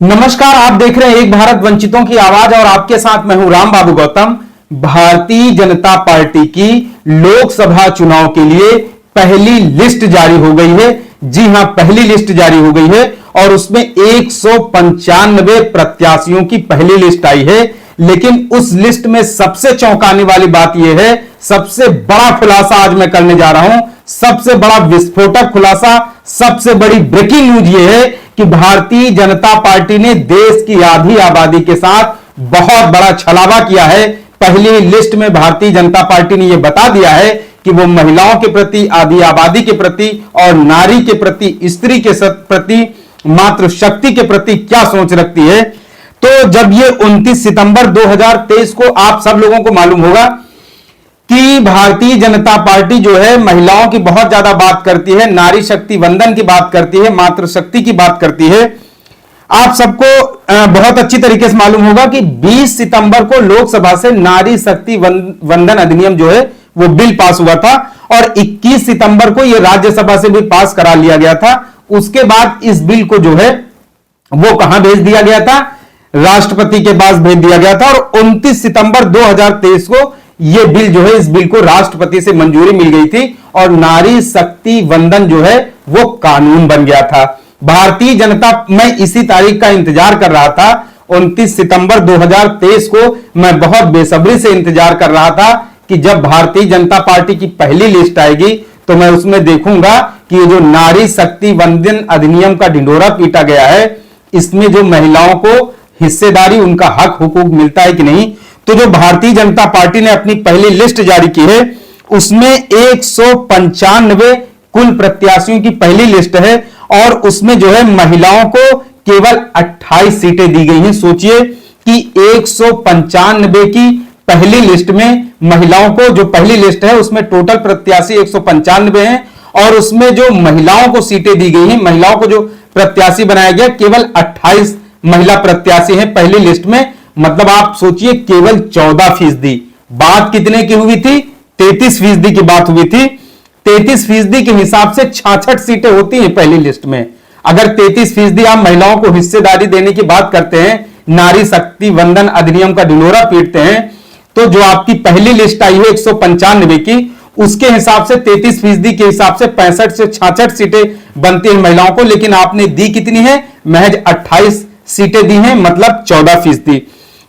नमस्कार, आप देख रहे हैं एक भारत वंचितों की आवाज और आपके साथ मैं हूं राम बाबू गौतम। भारतीय जनता पार्टी की लोकसभा चुनाव के लिए पहली लिस्ट जारी हो गई है। जी हां, पहली लिस्ट जारी हो गई है और उसमें 195 प्रत्याशियों की पहली लिस्ट आई है। लेकिन उस लिस्ट में सबसे चौंकाने वाली बात यह है, सबसे बड़ा खुलासा आज मैं करने जा रहा हूं, सबसे बड़ा विस्फोटक खुलासा, सबसे बड़ी ब्रेकिंग न्यूज यह है कि भारतीय जनता पार्टी ने देश की आधी आबादी के साथ बहुत बड़ा छलावा किया है। पहली लिस्ट में भारतीय जनता पार्टी ने यह बता दिया है कि वो महिलाओं के प्रति, आधी आबादी के प्रति और नारी के प्रति, स्त्री के प्रति, मातृशक्ति के प्रति क्या सोच रखती है। तो जब ये 29 सितंबर 2023 को आप सब लोगों को मालूम होगा कि भारतीय जनता पार्टी जो है महिलाओं की बहुत ज्यादा बात करती है, नारी शक्ति वंदन की बात करती है, मातृशक्ति की बात करती है। आप सबको बहुत अच्छी तरीके से मालूम होगा कि 20 सितंबर को लोकसभा से नारी शक्ति वंदन अधिनियम जो है वो बिल पास हुआ था और 21 सितंबर को यह राज्यसभा से भी पास करा लिया गया था। उसके बाद इस बिल को जो है वो कहां भेज दिया गया था, राष्ट्रपति के पास भेज दिया गया था और 29 सितंबर 2023 को यह बिल जो है, इस बिल को राष्ट्रपति से मंजूरी मिल गई थी और नारी शक्ति वंदन जो है वो कानून बन गया था। भारतीय जनता, मैं इसी तारीख का इंतजार कर रहा था, 29 सितंबर 2023 को मैं बहुत बेसब्री से इंतजार कर रहा था कि जब भारतीय जनता पार्टी की पहली लिस्ट आएगी तो मैं उसमें देखूंगा कि ये जो नारी शक्ति वंदन अधिनियम का ढिंढोरा पीटा गया है, इसमें जो महिलाओं को हिस्सेदारी, उनका हक हुकूक मिलता है कि नहीं। तो जो भारतीय जनता पार्टी ने अपनी पहली लिस्ट जारी की है उसमें 195 कुल प्रत्याशियों की पहली लिस्ट है और उसमें जो है महिलाओं को केवल 28 सीटें दी गई हैं। सोचिए कि 195 की पहली लिस्ट में महिलाओं को, जो पहली लिस्ट है उसमें टोटल प्रत्याशी 195 हैं और उसमें जो महिलाओं को सीटें दी गई हैं, महिलाओं को जो प्रत्याशी बनाया गया, केवल 28 महिला प्रत्याशी हैं पहली लिस्ट में। मतलब आप सोचिए केवल 14%। बात कितने की हुई थी? 33% की बात हुई थी। 33% के हिसाब से 66 सीटें होती हैं पहली लिस्ट में। अगर 33% आप महिलाओं को हिस्सेदारी देने की बात करते हैं, नारी शक्ति वंदन अधिनियम का ढिंढोरा पीटते हैं, तो जो आपकी पहली लिस्ट आई है 195 की, उसके हिसाब से 33% के हिसाब से 65 से 66 सीटें बनती हैं महिलाओं को। लेकिन आपने दी कितनी है? महज 28 सीटें दी हैं, मतलब 14%।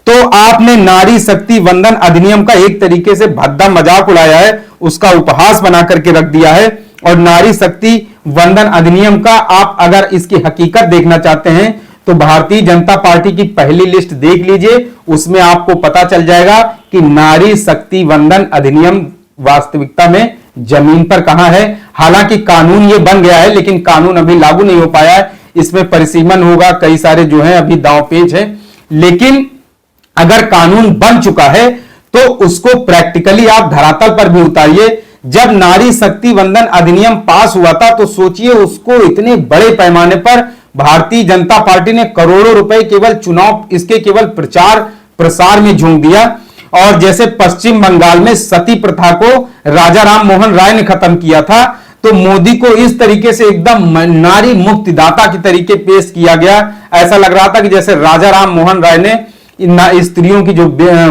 तो आपने नारी शक्ति वंदन अधिनियम का एक तरीके से भद्दा मजाक उड़ाया है, उसका उपहास बना करके रख दिया है। और नारी शक्ति वंदन अधिनियम का आप अगर इसकी हकीकत देखना चाहते हैं तो भारतीय जनता पार्टी की पहली लिस्ट देख लीजिए, उसमें आपको पता चल जाएगा कि नारी शक्ति वंदन अधिनियम वास्तविकता में जमीन पर कहां है। हालांकि कानून ये बन गया है लेकिन कानून अभी लागू नहीं हो पाया है, इसमें परिसीमन होगा, कई सारे जो है अभी दांव पेच है। लेकिन अगर कानून बन चुका है तो उसको प्रैक्टिकली आप धरातल पर भी उतारिए। जब नारी शक्ति वंदन अधिनियम पास हुआ था तो सोचिए उसको इतने बड़े पैमाने पर भारतीय जनता पार्टी ने करोड़ों रुपए केवल चुनाव, इसके केवल प्रचार प्रसार में झोंक दिया। और जैसे पश्चिम बंगाल में सती प्रथा को राजा राम मोहन राय ने खत्म किया था, तो मोदी को इस तरीके से एकदम नारी मुक्तिदाता के तरीके पेश किया गया। ऐसा लग रहा था कि जैसे राजा राम मोहन राय ने स्त्रियों की जो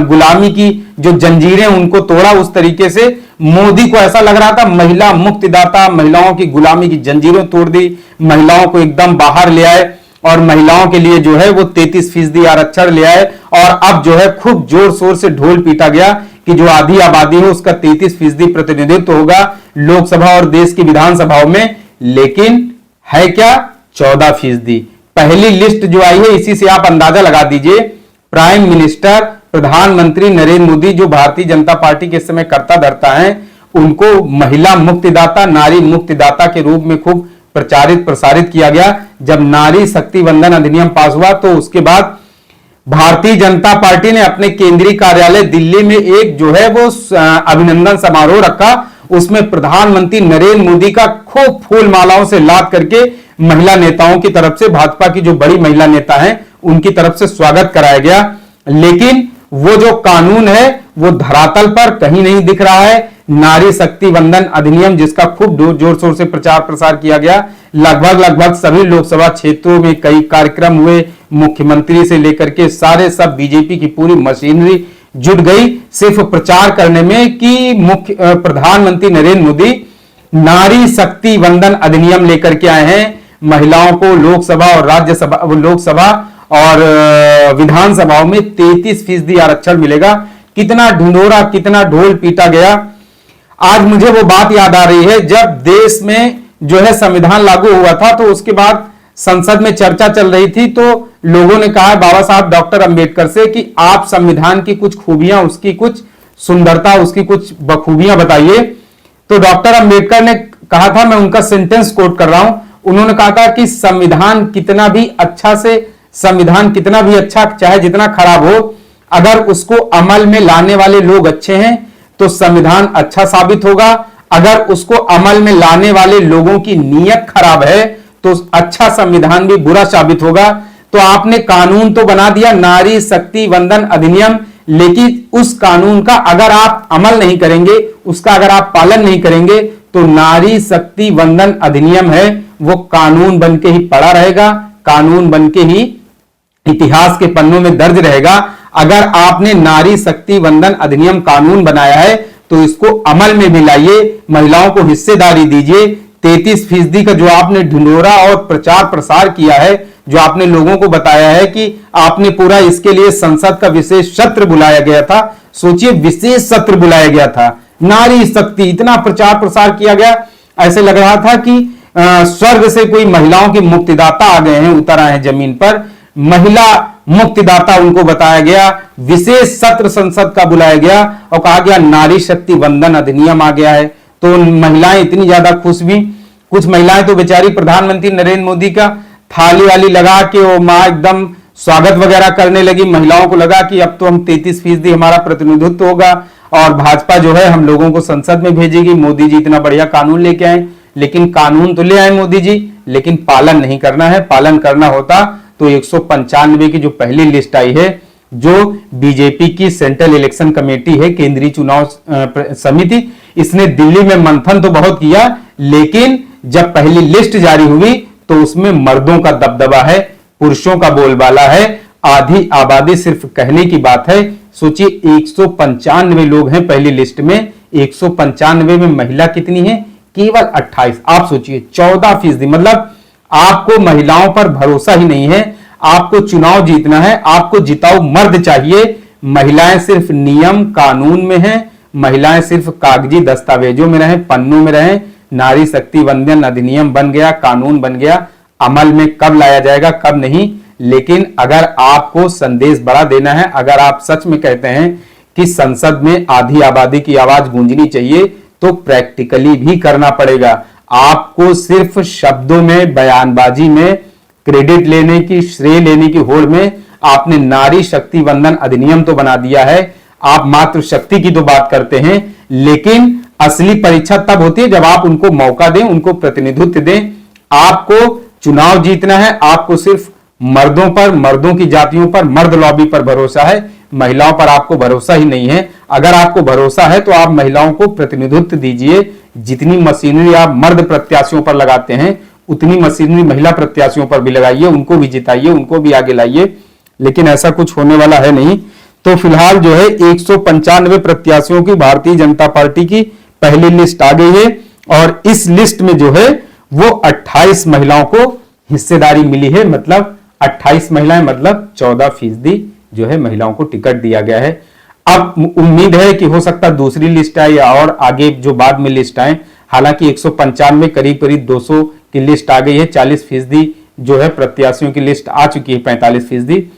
गुलामी की जो जंजीरें उनको तोड़ा, उस तरीके से मोदी को ऐसा लग रहा था महिला मुक्तिदाता, महिलाओं की गुलामी की जंजीरें तोड़ दी, महिलाओं को एकदम बाहर ले आए और महिलाओं के लिए जो है वो 33% आरक्षण ले आए। और अब जो है खूब जोर शोर से ढोल पीटा गया कि जो आधी आबादी है उसका 33% प्रतिनिधित्व होगा लोकसभा और देश की विधानसभाओं में। लेकिन है क्या? 14%। पहली लिस्ट जो आई है, इसी से आप अंदाजा लगा दीजिए, प्राइम मिनिस्टर, प्रधानमंत्री नरेंद्र मोदी जो भारतीय जनता पार्टी के समय कर्ता धर्ता हैं, उनको महिला मुक्तिदाता, नारी मुक्तिदाता के रूप में खूब प्रचारित प्रसारित किया गया। जब नारी शक्ति वंदन अधिनियम पास हुआ तो उसके बाद भारतीय जनता पार्टी ने अपने केंद्रीय कार्यालय दिल्ली में एक जो है वो अभिनंदन समारोह रखा। उसमें प्रधानमंत्री नरेंद्र मोदी का खूब फूल मालाओं से लाद करके महिला नेताओं की तरफ से, भाजपा की जो बड़ी महिला नेता हैं उनकी तरफ से स्वागत कराया गया। लेकिन वो जो कानून है वो धरातल पर कहीं नहीं दिख रहा है, नारी शक्ति वंदन अधिनियम, जिसका खूब जोर शोर से प्रचार प्रसार किया गया। लगभग सभी लोकसभा क्षेत्रों में कई कार्यक्रम हुए, मुख्यमंत्री से लेकर के सारे सब बीजेपी की पूरी मशीनरी जुट गई सिर्फ प्रचार करने में कि प्रधानमंत्री नरेंद्र मोदी नारी शक्ति वंदन अधिनियम लेकर के आए हैं। महिलाओं को लोकसभा और लोकसभा और विधानसभाओं में 33% आरक्षण मिलेगा। कितना ढिंढोरा, कितना ढोल पीटा गया। आज मुझे वो बात याद आ रही है, जब देश में जो है संविधान लागू हुआ था तो उसके बाद संसद में चर्चा चल रही थी, तो लोगों ने कहा बाबा साहब डॉक्टर अंबेडकर से कि आप संविधान की कुछ खूबियां, उसकी कुछ सुंदरता, उसकी कुछ बखूबियां बताइए। तो डॉक्टर अंबेडकर ने कहा था, मैं उनका सेंटेंस कोट कर रहा हूं, उन्होंने कहा था कि संविधान कितना भी अच्छा चाहे जितना खराब हो, अगर उसको अमल में लाने वाले लोग अच्छे हैं तो संविधान अच्छा साबित होगा। अगर उसको अमल में लाने वाले लोगों की नीयत खराब है तो अच्छा संविधान भी बुरा साबित होगा। तो आपने कानून तो बना दिया नारी शक्ति वंदन अधिनियम, लेकिन उस कानून का अगर आप अमल नहीं करेंगे, उसका अगर आप पालन नहीं करेंगे, तो नारी शक्ति वंदन अधिनियम है वो कानून बन के ही पड़ा रहेगा, कानून बन के ही इतिहास के पन्नों में दर्ज रहेगा। अगर आपने नारी शक्ति वंदन अधिनियम कानून बनाया है तो इसको अमल में भी लाइए, महिलाओं को हिस्सेदारी दीजिए। 33% का जो आपने ढिंढोरा और प्रचार प्रसार किया है, जो आपने लोगों को बताया है कि आपने पूरा इसके लिए संसद का विशेष सत्र बुलाया गया था। सोचिए, विशेष सत्र बुलाया गया था, नारी शक्ति, इतना प्रचार प्रसार किया गया, ऐसे लग रहा था कि स्वर्ग से कोई महिलाओं के मुक्तिदाता आ गए हैं, उतर आए हैं जमीन पर। महिला मुक्तिदाता उनको बताया गया, विशेष सत्र संसद का बुलाया गया और कहा गया नारी शक्ति वंदन अधिनियम आ गया है। तो महिलाएं इतनी ज्यादा खुश भी, कुछ महिलाएं तो बेचारी प्रधानमंत्री नरेंद्र मोदी का थाली वाली लगा के वो मां एकदम स्वागत वगैरह करने लगी। महिलाओं को लगा कि अब तो हम 33% हमारा प्रतिनिधित्व होगा और भाजपा जो है हम लोगों को संसद में भेजेगी। मोदी जी इतना बढ़िया कानून लेके आए, लेकिन कानून तो ले आए मोदी जी, लेकिन पालन नहीं करना है। पालन करना होता तो 195 की जो पहली लिस्ट आई है, जो बीजेपी की सेंट्रल इलेक्शन कमेटी है, केंद्रीय चुनाव समिति, इसने दिल्ली में मंथन तो बहुत किया, लेकिन जब पहली लिस्ट जारी हुई तो उसमें मर्दों का दबदबा है, पुरुषों का बोलबाला है, आधी आबादी सिर्फ कहने की बात है। सोचिए 195 लोग हैं पहली लिस्ट में, 195 में महिला कितनी है? केवल 28। आप सोचिए 14%, मतलब आपको महिलाओं पर भरोसा ही नहीं है। आपको चुनाव जीतना है, आपको जिताऊ मर्द चाहिए। महिलाएं सिर्फ नियम कानून में हैं, महिलाएं सिर्फ कागजी दस्तावेजों में रहें, पन्नों में रहें। नारी शक्ति वंदन अधिनियम बन गया, कानून बन गया, अमल में कब लाया जाएगा कब नहीं। लेकिन अगर आपको संदेश बड़ा देना है, अगर आप सच में कहते हैं कि संसद में आधी आबादी की आवाज गूंजनी चाहिए, तो प्रैक्टिकली भी करना पड़ेगा। आपको सिर्फ शब्दों में, बयानबाजी में, क्रेडिट लेने की, श्रेय लेने की होड़ में आपने नारी शक्ति वंदन अधिनियम तो बना दिया है। आप मातृ शक्ति की तो बात करते हैं, लेकिन असली परीक्षा तब होती है जब आप उनको मौका दें, उनको प्रतिनिधित्व दें। आपको चुनाव जीतना है, आपको सिर्फ मर्दों पर, मर्दों की जातियों पर, मर्द लॉबी पर भरोसा है, महिलाओं पर आपको भरोसा ही नहीं है। अगर आपको भरोसा है तो आप महिलाओं को प्रतिनिधित्व दीजिए। जितनी मशीनरी आप मर्द प्रत्याशियों पर लगाते हैं, उतनी मशीनरी महिला प्रत्याशियों पर भी लगाइए, उनको भी जिताइए, उनको भी आगे लाइए। लेकिन ऐसा कुछ होने वाला है नहीं। तो फिलहाल जो है 195 प्रत्याशियों की भारतीय जनता पार्टी की पहली लिस्ट आ गई है और इस लिस्ट में जो है वो 28 महिलाओं को हिस्सेदारी मिली है। मतलब 28 महिलाएं, मतलब 14% जो है महिलाओं को टिकट दिया गया है। अब उम्मीद है कि हो सकता है दूसरी लिस्ट आए या और आगे जो बाद में लिस्ट आए। हालांकि 195 करीब 200 की लिस्ट आ गई है, 40% जो है प्रत्याशियों की लिस्ट आ चुकी है, 45%।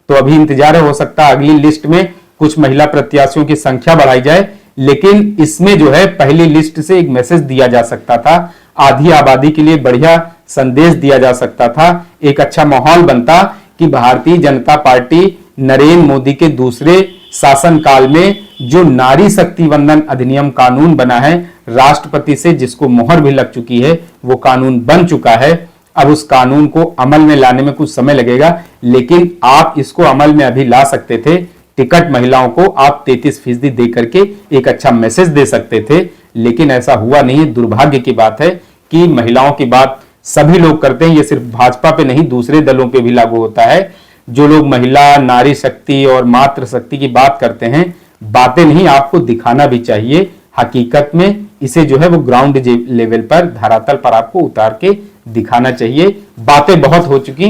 तो अभी इंतजार है, हो सकता है अगली लिस्ट में कुछ महिला प्रत्याशियों की संख्या बढ़ाई जाए। लेकिन इसमें जो है पहली लिस्ट से एक मैसेज दिया जा सकता था, आधी आबादी के लिए बढ़िया संदेश दिया जा सकता था, एक अच्छा माहौल बनता कि भारतीय जनता पार्टी नरेंद्र मोदी के दूसरे शासनकाल में जो नारी शक्ति वंदन अधिनियम कानून बना है, राष्ट्रपति से जिसको मोहर भी लग चुकी है, वो कानून बन चुका है। अब उस कानून को अमल में लाने में कुछ समय लगेगा, लेकिन आप इसको अमल में अभी ला सकते थे। टिकट महिलाओं को आप 33% दे करके एक अच्छा मैसेज दे सकते थे, लेकिन ऐसा हुआ नहीं। दुर्भाग्य की बात है कि महिलाओं की बात सभी लोग करते हैं, ये सिर्फ भाजपा पे नहीं दूसरे दलों पे भी लागू होता है। जो लोग महिला, नारी शक्ति और मातृ शक्ति की बात करते हैं, बातें नहीं, आपको दिखाना भी चाहिए हकीकत में। इसे जो है वो ग्राउंड लेवल पर, धरातल पर आपको उतार के दिखाना चाहिए। बातें बहुत हो चुकी,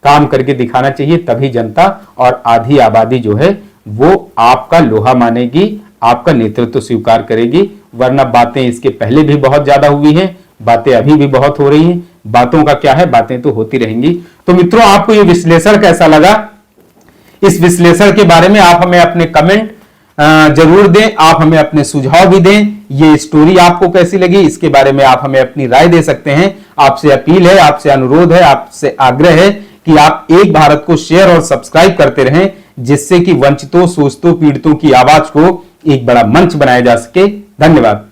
काम करके दिखाना चाहिए, तभी जनता और आधी आबादी जो है वो आपका लोहा मानेगी, आपका नेतृत्व स्वीकार करेगी। वरना बातें इसके पहले भी बहुत ज्यादा हुई हैं, बातें अभी भी बहुत हो रही हैं। बातों का क्या है, बातें तो होती रहेंगी। तो मित्रों, आपको ये विश्लेषण कैसा लगा? इस विश्लेषण के बारे में आप हमें अपने कमेंट जरूर दें, आप हमें अपने सुझाव भी दें। ये स्टोरी आपको कैसी लगी, इसके बारे में आप हमें अपनी राय दे सकते हैं। आपसे अपील है, आपसे अनुरोध है, आपसे आग्रह है कि आप एक भारत को शेयर और सब्सक्राइब करते रहें, जिससे कि वंचितों, शोषितों, पीड़ितों की आवाज को एक बड़ा मंच बनाया जा सके। धन्यवाद।